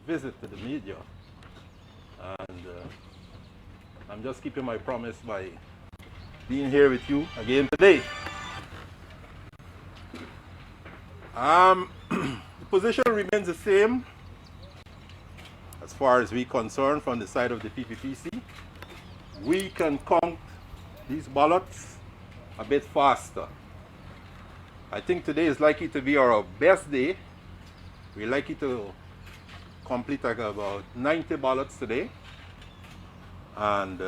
visit to the media, and I'm just keeping my promise by being here with you again today. The position remains the same as far as we're concerned from the side of the PPPC. We can count these ballots a bit faster. I think today is likely to be our best day. We're likely to complete about 90 ballots today. And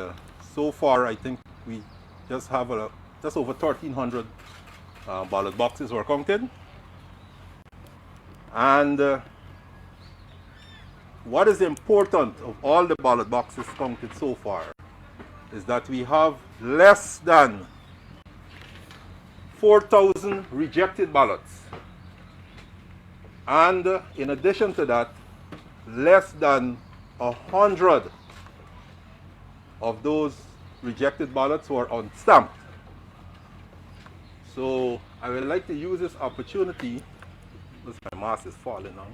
so far, I think we just have just over 1,300 ballot boxes were counted. And what is important of all the ballot boxes counted so far is that we have less than 4,000 rejected ballots. And in addition to that, less than 100 of those rejected ballots were unstamped. So I would like to use this opportunity, because my mask is falling now.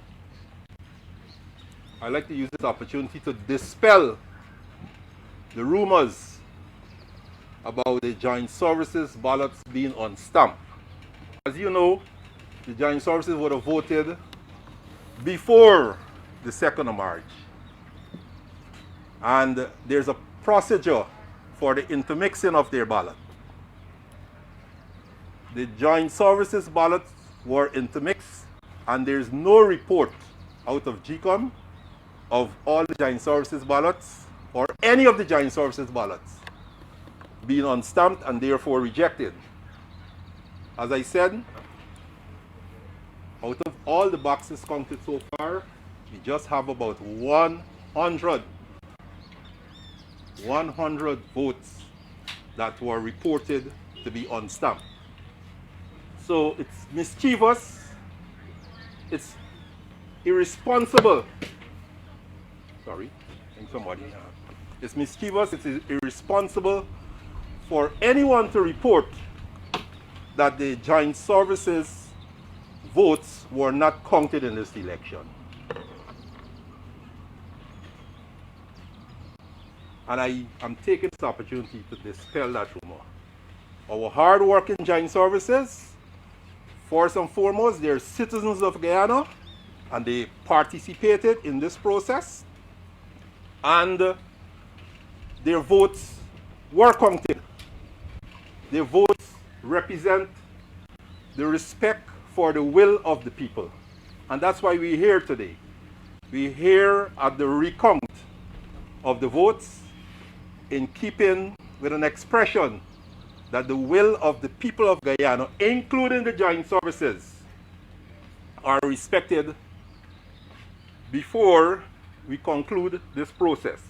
I'd like to use this opportunity to dispel the rumors about the joint services ballots being unstamped. As you know, the joint services would have voted before the 2nd of March. And there's a procedure for the intermixing of their ballot. The joint services ballots were intermixed, and there's no report out of GECOM of all the joint services ballots or any of the joint services ballots being unstamped and therefore rejected. As I said, out of all the boxes counted so far, we just have about 100 votes that were reported to be unstamped. So it's mischievous, it's irresponsible. Sorry, I think somebody. It's mischievous, it's irresponsible for anyone to report that the joint services votes were not counted in this election. And I am taking this opportunity to dispel that rumor. Our hard-working joint services, first and foremost, they're citizens of Guyana, and they participated in this process, and their votes were counted. Their votes represent the respect for the will of the people. And that's why we're here today. We're here at the recount of the votes in keeping with an expression that the will of the people of Guyana, including the joint services, are respected before we conclude this process.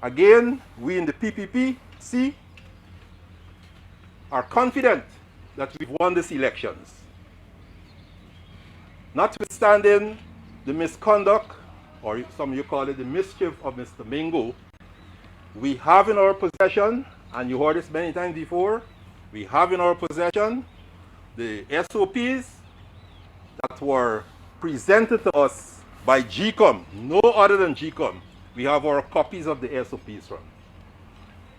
Again, we in the PPPC are confident that we've won these elections. Notwithstanding the misconduct, or some you call it the mischief of Mr. Mingo, we have in our possession, and you heard this many times before, we have in our possession the SOPs that were presented to us by GECOM, no other than GECOM. We have our copies of the SOPs from.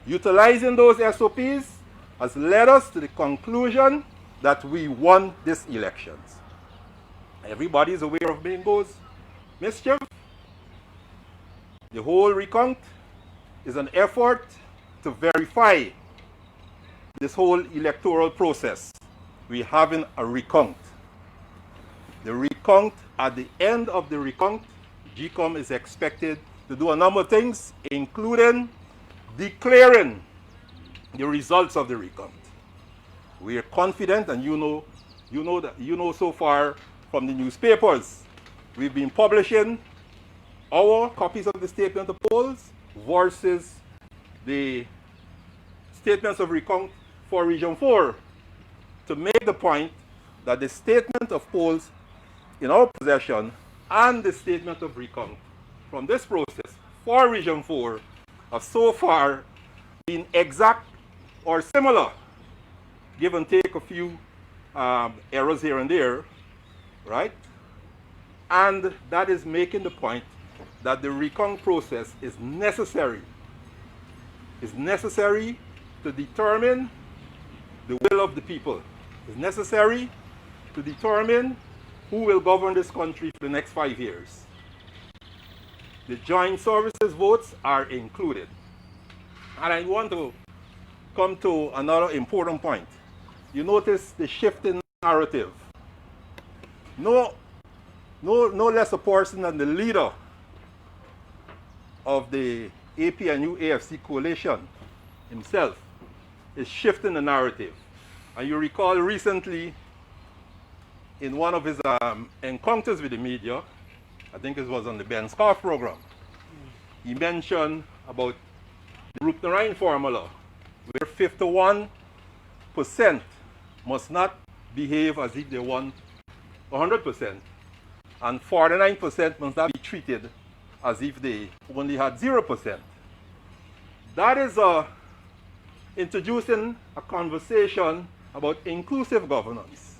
Utilizing those SOPs has led us to the conclusion that we won these elections. Everybody is aware of Mingo's mischief. The whole recount is an effort to verify this whole electoral process. We're having a recount. The recount, at the end of the recount, GECOM is expected to do a number of things, including declaring the results of the recount. We are confident, and you know so far from the newspapers, we've been publishing our copies of the statement of polls versus the statements of recount for Region 4 to make the point that the statement of polls in our possession and the statement of recount from this process for Region 4 have so far been exact or similar, give and take a few errors here and there, right? And that is making the point that the Recount process is necessary. It's necessary to determine the will of the people. It's necessary to determine who will govern this country for the next 5 years. The joint services votes are included. And I want to come to another important point. You notice the shift in narrative. No less a person than the leader of the APNU AFC coalition himself is shifting the narrative. And you recall recently in one of his encounters with the media, I think it was on the Ben Scarf program, he mentioned about the Root Narain formula, where 51% must not behave as if they want 100%, and 49% must not be treated as if they only had 0%. That is introducing a conversation about inclusive governance.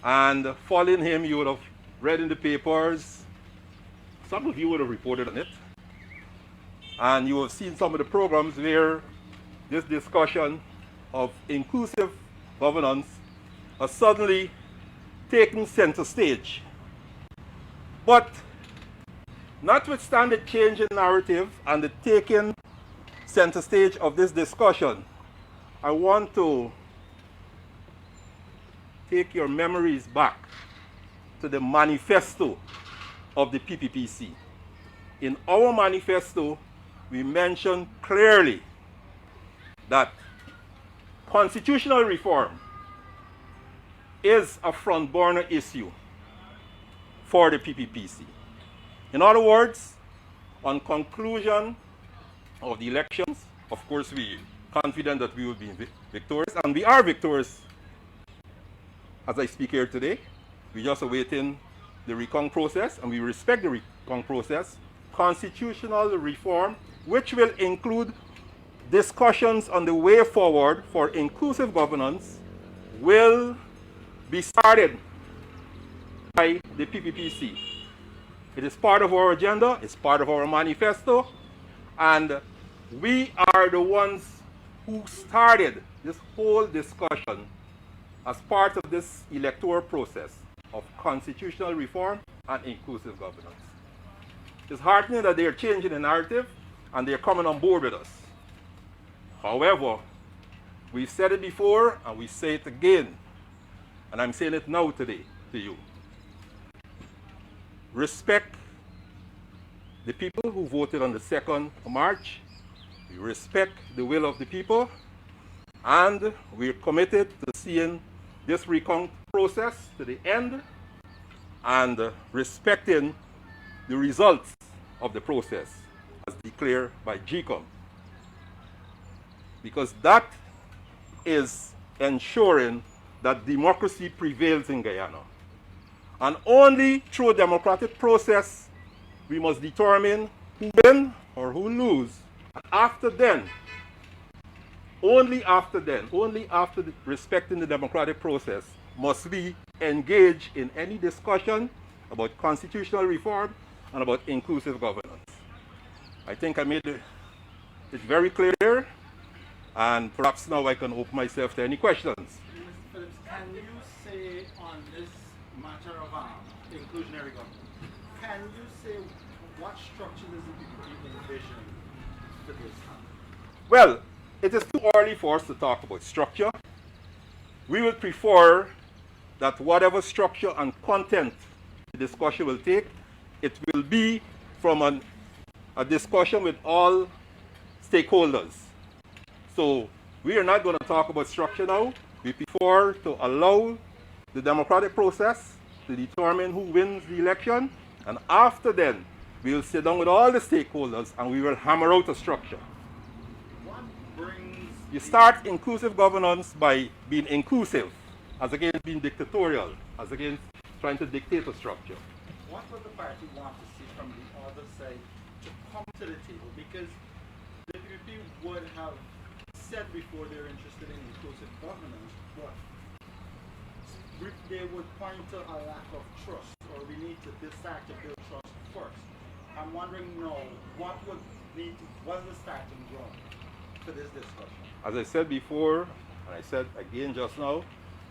And following him, you would have read in the papers, some of you would have reported on it, and you have seen some of the programs where this discussion of inclusive governance has suddenly taken center stage. But notwithstanding the change in narrative and the taking center stage of this discussion, I want to take your memories back to the manifesto of the PPPC. In our manifesto, we mention clearly that constitutional reform is a front burner issue for the PPPC. In other words, on conclusion of the elections, of course we are confident that we will be victorious, and we are victorious as I speak here today. We're just awaiting the Recount process, and we respect the Recount process. Constitutional reform, which will include discussions on the way forward for inclusive governance, will be started by the PPPC. It is part of our agenda, it's part of our manifesto, and we are the ones who started this whole discussion as part of this electoral process of constitutional reform and inclusive governance. It's heartening that they are changing the narrative and they're coming on board with us. However, we've said it before and we say it again, and I'm saying it now today to you. Respect the people who voted on the 2nd of March. We respect the will of the people, and we're committed to seeing this Recount process to the end and respecting the results of the process as declared by GECOM. Because that is ensuring that democracy prevails in Guyana. And only through a democratic process we must determine who win or who lose. And after then, only after respecting the democratic process, must we engage in any discussion about constitutional reform and about inclusive governance. I think I made it very clear, and perhaps now I can open myself to any questions. Mr. Phillips, can you say on this matter of inclusionary government, can you say what structure does the PPP envision for this? Well, it is too early for us to talk about structure. We would prefer that whatever structure and content the discussion will take, it will be from a discussion with all stakeholders. So we are not going to talk about structure now. We prefer to allow the democratic process to determine who wins the election, and after then, we will sit down with all the stakeholders and we will hammer out a structure. You start inclusive governance by being inclusive, as against being dictatorial, as against trying to dictate a structure. What would the party want to see from the other side to come to the table? Because the PPP would have said before they're interested in inclusive governance, but they would point to a lack of trust or or we need to decide to build trust first. I'm wondering now, what's the starting ground for this discussion? As I said before, and I said again just now,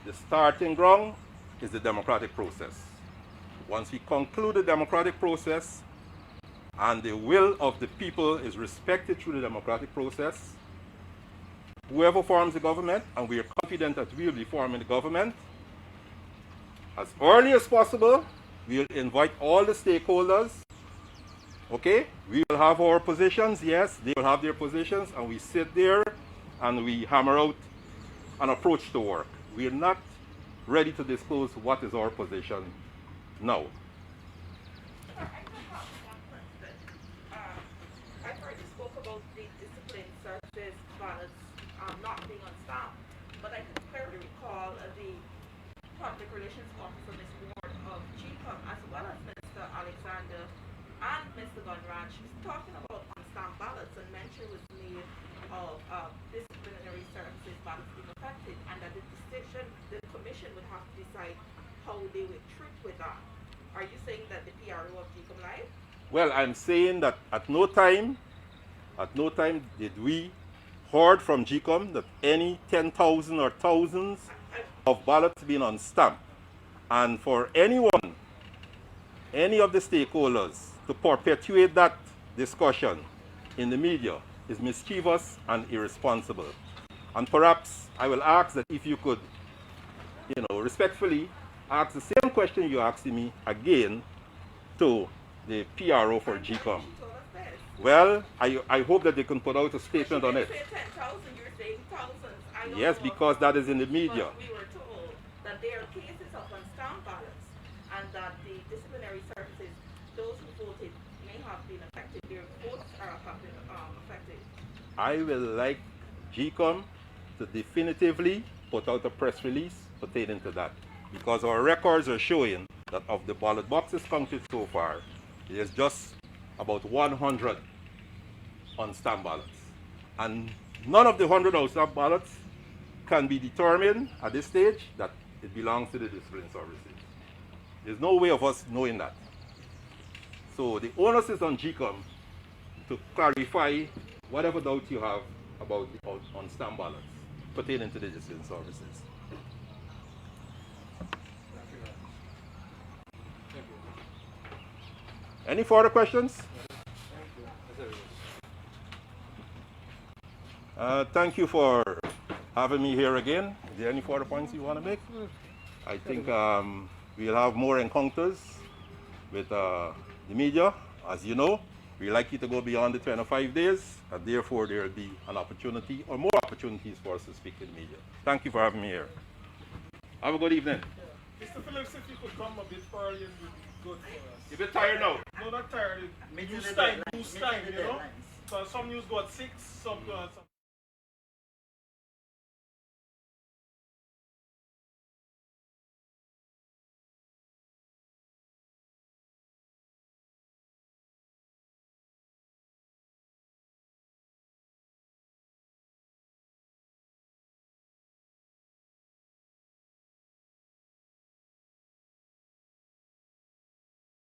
the starting ground is the democratic process. Once we conclude the democratic process and the will of the people is respected through the democratic process, whoever forms the government, and we are confident that we will be forming the government, as early as possible, we will invite all the stakeholders. Okay, we will have our positions, yes, they will have their positions, and we sit there and we hammer out an approach to work. We are not ready to disclose what is our position now. I've heard you spoke about the discipline services ballots not being on staff, but I can clearly recall the public relations officer, Ms. Ward of GECOM, as well as Mr. Alexander and Mr. Gunran. She was talking about on-stamp ballots, and mention was made of disciplinary services ballots being affected, and that the commission would have to decide how they would treat with that. Are you saying that the PRO of GECOM lied? Well, I'm saying that at no time did we heard from GECOM that any 10,000 or thousands of ballots being unstamped. And for anyone, any of the stakeholders, to perpetuate that discussion in the media is mischievous and irresponsible. And perhaps I will ask that if you could, respectfully ask the same question you asked me again to the PRO for GECOM. Well, I hope that they can put out a statement on it. You say 10,000, you're saying thousands. I don't Yes, know, because that is in the media. But we were told that there are cases of unstamped ballots, and that the disciplinary services, those who voted, may have been affected. Their votes are affected. I will like GECOM to definitively put out a press release pertaining to that, because our records are showing that of the ballot boxes counted so far, there's just about 100 unstamped ballots. And none of the 100 unstamped ballots can be determined at this stage that it belongs to the discipline services. There's no way of us knowing that. So the onus is on GECOM to clarify whatever doubt you have about the unstamped ballots pertaining to the discipline services. Any further questions? Thank you for having me here again. Is there any further points you want to make? I think we'll have more encounters with the media. As you know, we like you to go beyond the 25 days, and therefore there will be an opportunity or more opportunities for us to speak to the media. Thank you for having me here. Have a good evening. Mr. Phillips, if you could come a bit earlier, it would be good for us. You're a bit tired now? No, not tired. Meeting Use the time, deadlines. use time, you know? So some news go at 6, some go at...